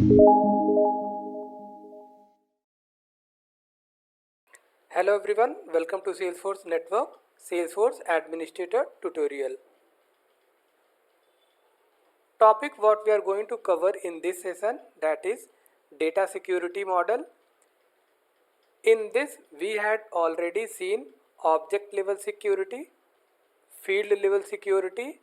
Hello everyone, welcome to Salesforce Network Salesforce Administrator tutorial. Topic what we are going to cover in this session, that is data security model. In this we had already seen object level security, field level security,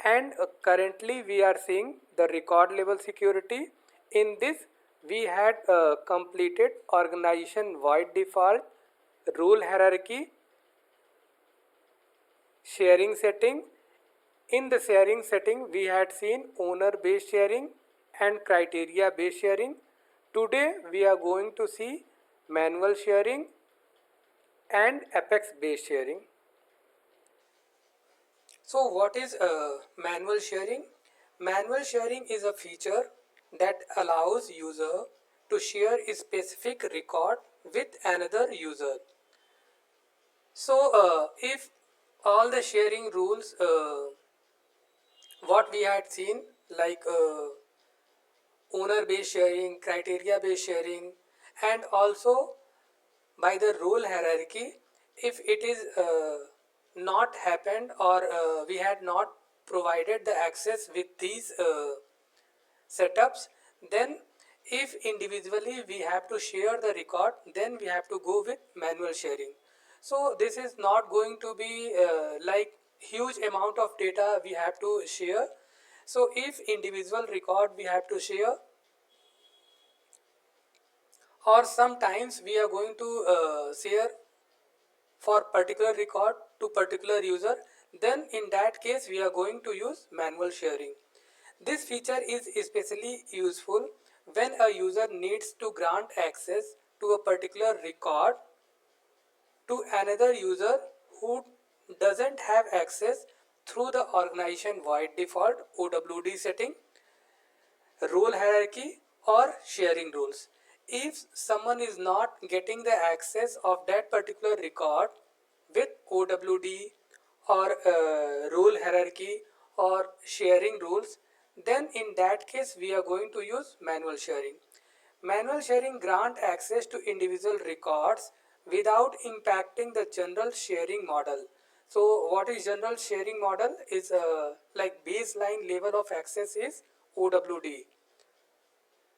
and currently we are seeing the record level security. In this we had completed organization wide default, rule hierarchy, sharing setting. In the sharing setting we had seen owner based sharing and criteria based sharing. Today we are going to see manual sharing and apex based sharing. So what is manual sharing? Manual sharing is a feature that allows user to share a specific record with another user. So if all the sharing rules what we had seen, like owner based sharing, criteria based sharing, and also by the role hierarchy, if it is not happened or we had not provided the access with these setups, then if individually we have to share the record, then we have to go with manual sharing. So this is not going to be like huge amount of data we have to share. So if individual record we have to share, or sometimes we are going to share for particular record to particular user, then in that case we are going to use manual sharing. This feature is especially useful when a user needs to grant access to a particular record to another user who doesn't have access through the organization wide default OWD setting, role hierarchy, or sharing rules. If someone is not getting the access of that particular record with OWD or rule hierarchy or sharing rules, then in that case we are going to use manual sharing. Manual sharing grant access to individual records without impacting the general sharing model. So what is general sharing model is like baseline level of access is OWD.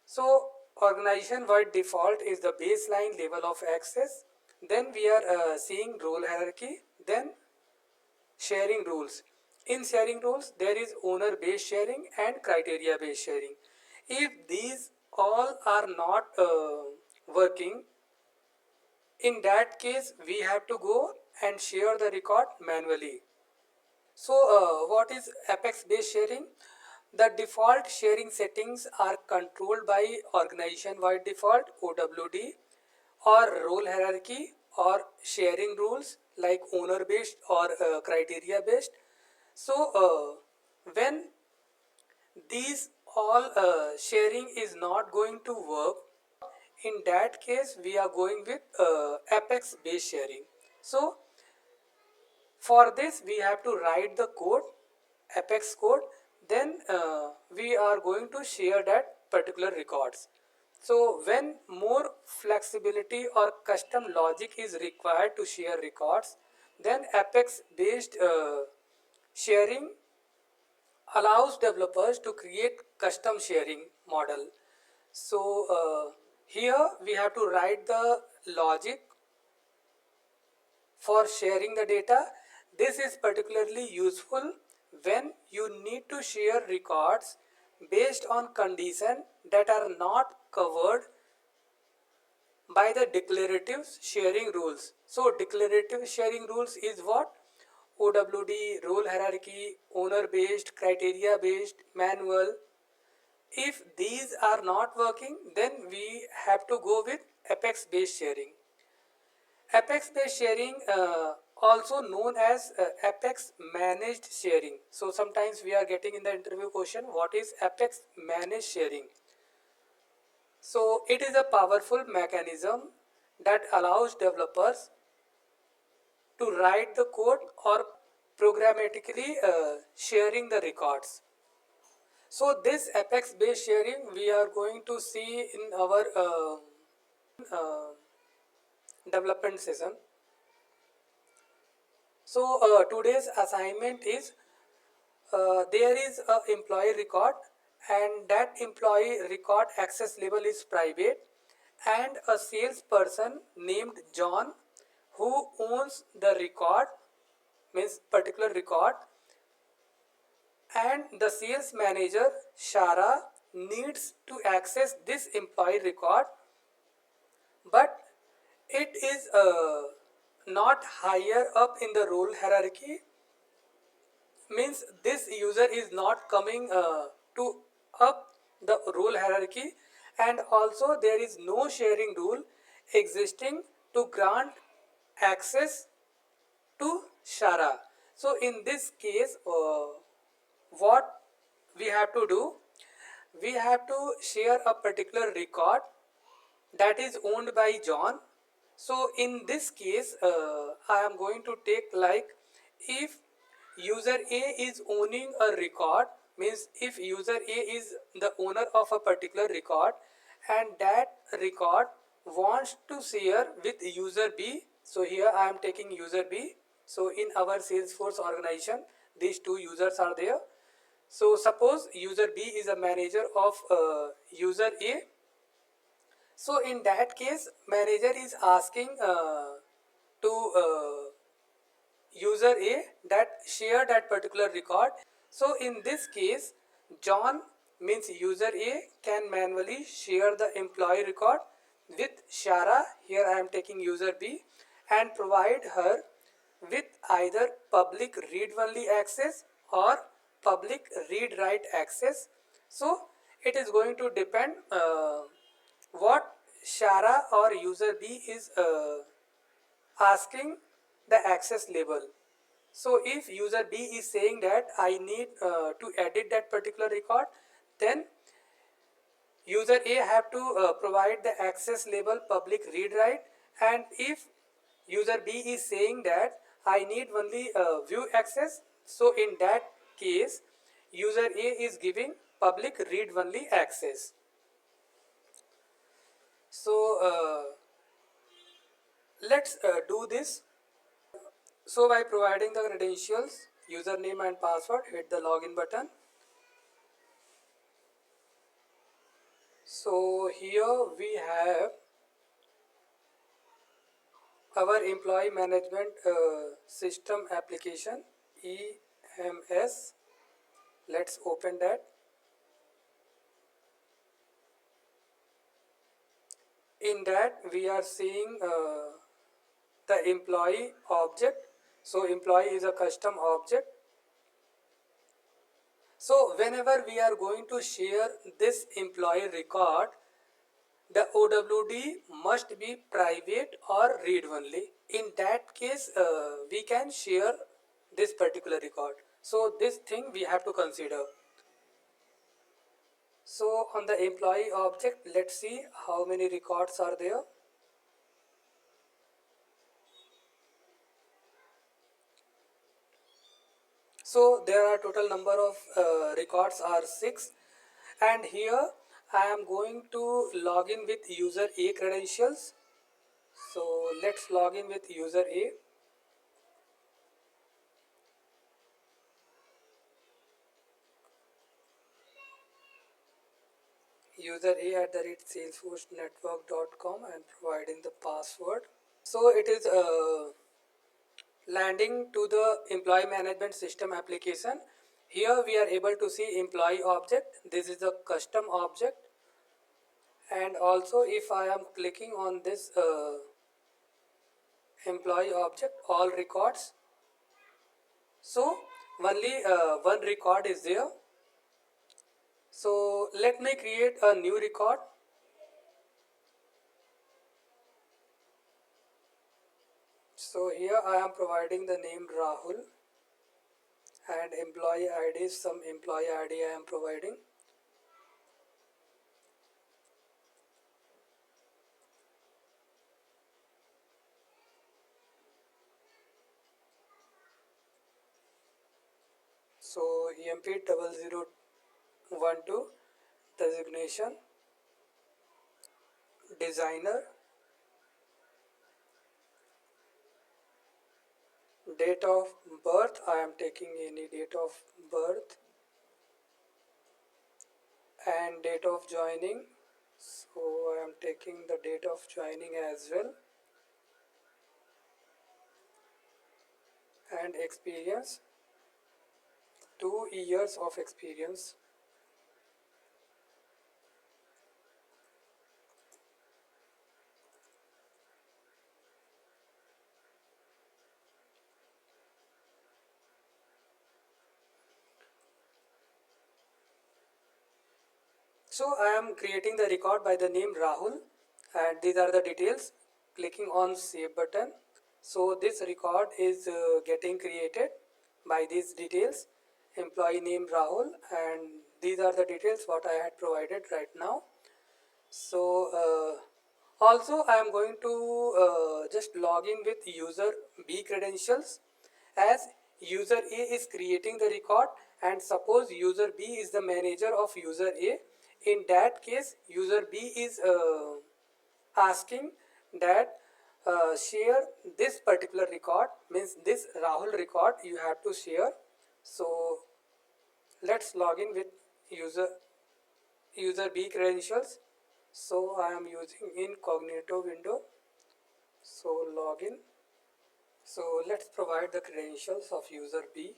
So organization wide default is the baseline level of access. Then we are seeing role hierarchy, then sharing rules. In sharing rules there is owner based sharing and criteria based sharing. If these all are not working, in that case we have to go and share the record manually. So what is apex based sharing? The default sharing settings are controlled by organization wide default OWD or role hierarchy or sharing rules like owner based or criteria based. So when these all sharing is not going to work, in that case we are going with apex based sharing. So for this we have to write the code, apex code, then we are going to share that particular records. So when more flexibility or custom logic is required to share records, then apex based sharing allows developers to create custom sharing model. So here we have to write the logic for sharing the data. This is particularly useful when you need to share records based on conditions that are not covered by the declarative sharing rules. So declarative sharing rules is what? OWD, role hierarchy, owner based, criteria based, manual. If these are not working, then we have to go with apex based sharing. Apex based sharing also known as apex managed sharing. So sometimes we are getting in the interview question, what is apex managed sharing? So it is a powerful mechanism that allows developers to write the code or programmatically sharing the records. So this apex based sharing we are going to see in our uh, development session. So today's assignment is there is a employee record, and that employee record access level is private, and a salesperson named John who owns the record, means particular record, and the sales manager Shara needs to access this employee record, but it is not higher up in the role hierarchy, means this user is not coming to up the role hierarchy, and also there is no sharing rule existing to grant access to Shara. So in this case what we have to do, we have to share a particular record that is owned by John. So in this case, I am going to take like, if user A is owning a record, means if user A is the owner of a particular record and that record wants to share with user B. So here I am taking user B. So in our Salesforce organization, these two users are there. So suppose user B is a manager of user A. So in that case, manager is asking to user A that share that particular record. So in this case, John, means user A, can manually share the employee record with Shara. Here I am taking user B, and provide her with either public read-only access or public read-write access. So it is going to depend what Shara or user B is asking the access label. So if user B is saying that I need to edit that particular record, then user A have to provide the access label public read write, and if user B is saying that I need only view access, so in that case user A is giving public read only access. So let's do this. So by providing the credentials, username and password, hit the login button. So here we have our employee management system application, EMS. Let's open that. In that we are seeing the employee object. So employee is a custom object. So whenever we are going to share this employee record, the OWD must be private or read only. In that case, we can share this particular record. So this thing we have to consider. So on the employee object, let's see how many records are there. So there are total number of records are 6, and here I am going to log in with user A credentials. So let's log in with user A. User A at the rate salesforcenetwork.com and providing the password. So it is landing to the employee management system application. Here we are able to see employee object. This is a custom object, and also if I am clicking on this employee object, all records, so only one record is there. So let me create a new record. So here I am providing the name Rahul, and employee ID, some employee ID I am providing. So EMP 00 one to designation, designer, date of birth, I am taking any date of birth, and date of joining, so I am taking the date of joining as well, and experience, 2 years of experience. So I am creating the record by the name Rahul, and these are the details. Clicking on save button. So this record is getting created by these details. Employee name Rahul, and these are the details what I had provided right now. So also I am going to just log in with user B credentials, as user A is creating the record, and suppose user B is the manager of user A. In that case, user B is asking that share this particular record, means this Rahul record you have to share. So let's log in with user B credentials. So I am using incognito window. So login. So let's provide the credentials of user B.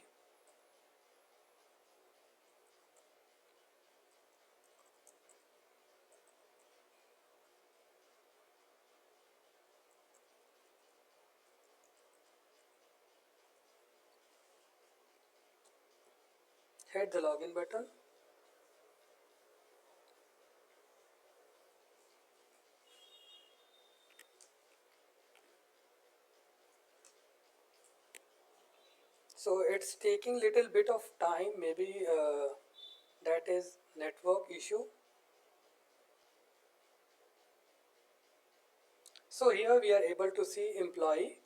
Hit the login button. So it's taking little bit of time, maybe that is network issue. So here we are able to see employee.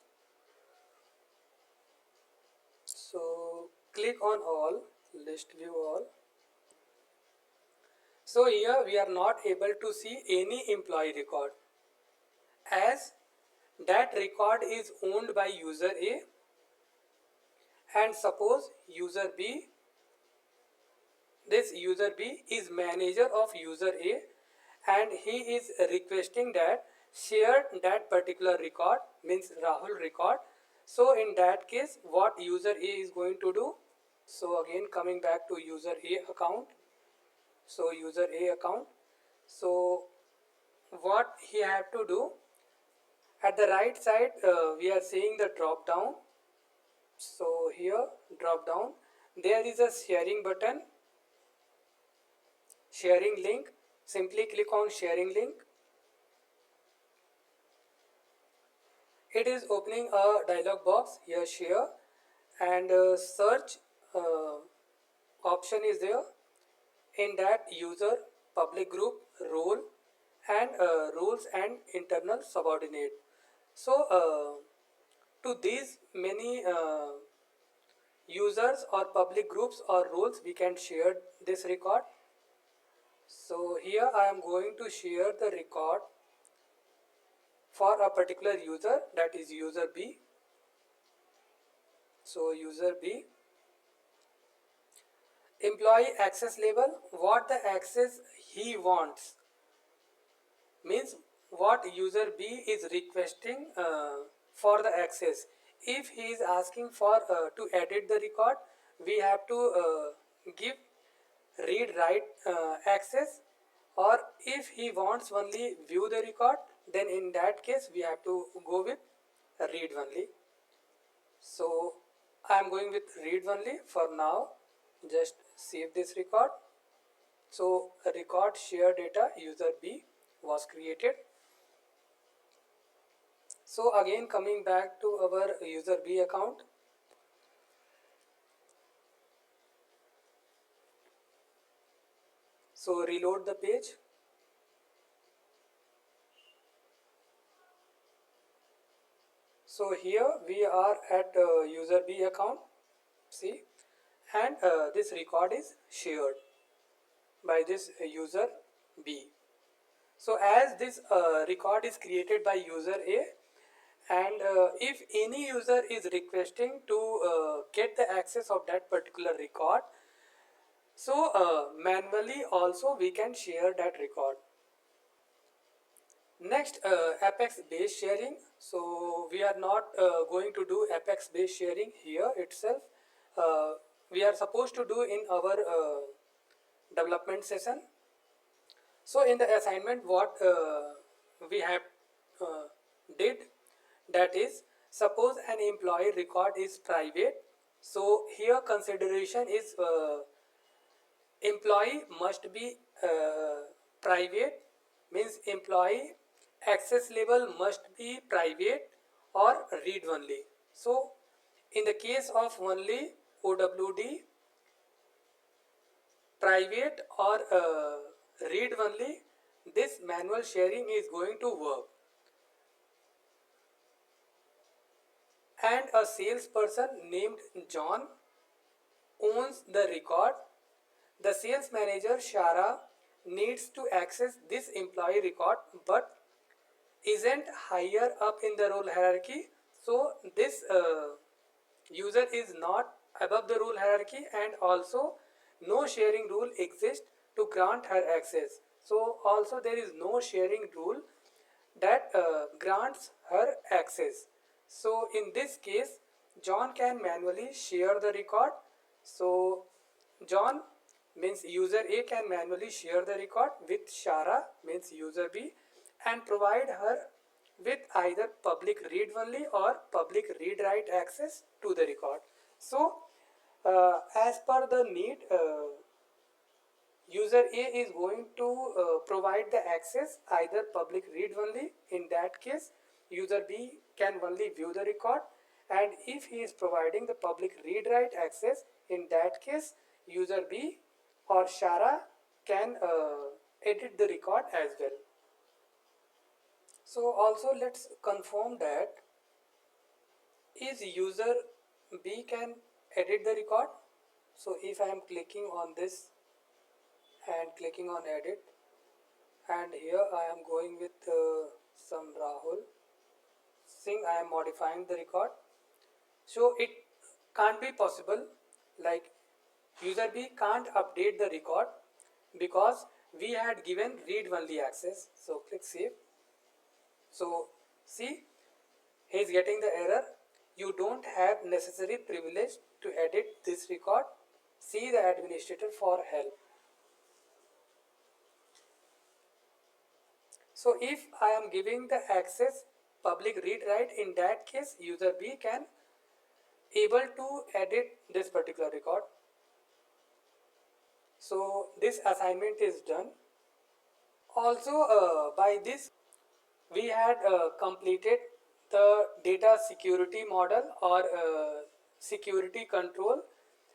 So click on all, list view all. So here we are not able to see any employee record, as that record is owned by user A, and suppose user B, this user B is manager of user A, and he is requesting that share that particular record, means Rahul record. So in that case, what user A is going to do? So again coming back to user A account. So user A account. So what he have to do? At the right side, we are seeing the drop down. So here drop down, there is a sharing button, sharing link. Simply click on sharing link. It is opening a dialog box. Here share, and search option is there. In that, user, public group, role, and rules and internal subordinate. So to these many users or public groups or roles, we can share this record. So here I am going to share the record for a particular user, that is user B. So user B, employee access label, what the access he wants, means what user B is requesting for the access. If he is asking for to edit the record, we have to give read write access, or if he wants only view the record, then in that case we have to go with read only. So I am going with read only for now. Just save this record. So a record share data user B was created. So again coming back to our user B account. So reload the page. So here we are at user B account. See, and this record is shared. by this user B. So as this record is created by user A, and if any user is requesting to get the access of that particular record, so manually also we can share that record. Next, Apex based sharing. So we are not going to do Apex based sharing here itself. Uh, we are supposed to do in our development session. So in the assignment, what we have uh, did, that is, suppose an employee record is private. So here consideration is employee must be private, means employee access level must be private or read only. So in the case of only OWD, private or read only, this manual sharing is going to work. And a salesperson named John owns the record. The sales manager Shara needs to access this employee record but isn't higher up in the role hierarchy. So this user is not above the role hierarchy, and also no sharing rule exists to grant her access. So also there is no sharing rule that grants her access. So in this case, John can manually share the record. So John means user A can manually share the record with Shara means user B and provide her with either public read only or public read write access to the record. So as per the need, user A is going to provide the access either public read only. In that case, user B can only view the record, and if he is providing the public read write access, in that case user B or Shara can edit the record as well. So also let's confirm that is user B can edit the record. So if I am clicking on this and clicking on edit, and here I am going with some Rahul Singh, I am modifying the record. So it can't be possible, like user B can't update the record because we had given read only access. So click save. So see, he is getting the error. You don't have necessary privilege to edit this record. See the administrator for help. So if I am giving the access public read write, in that case user B can able to edit this particular record. So this assignment is done. Also by this we had completed the data security model or security control.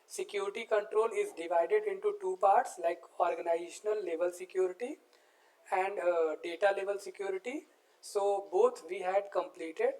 Security control is divided into two parts, like organizational level security and data level security. So both we had completed.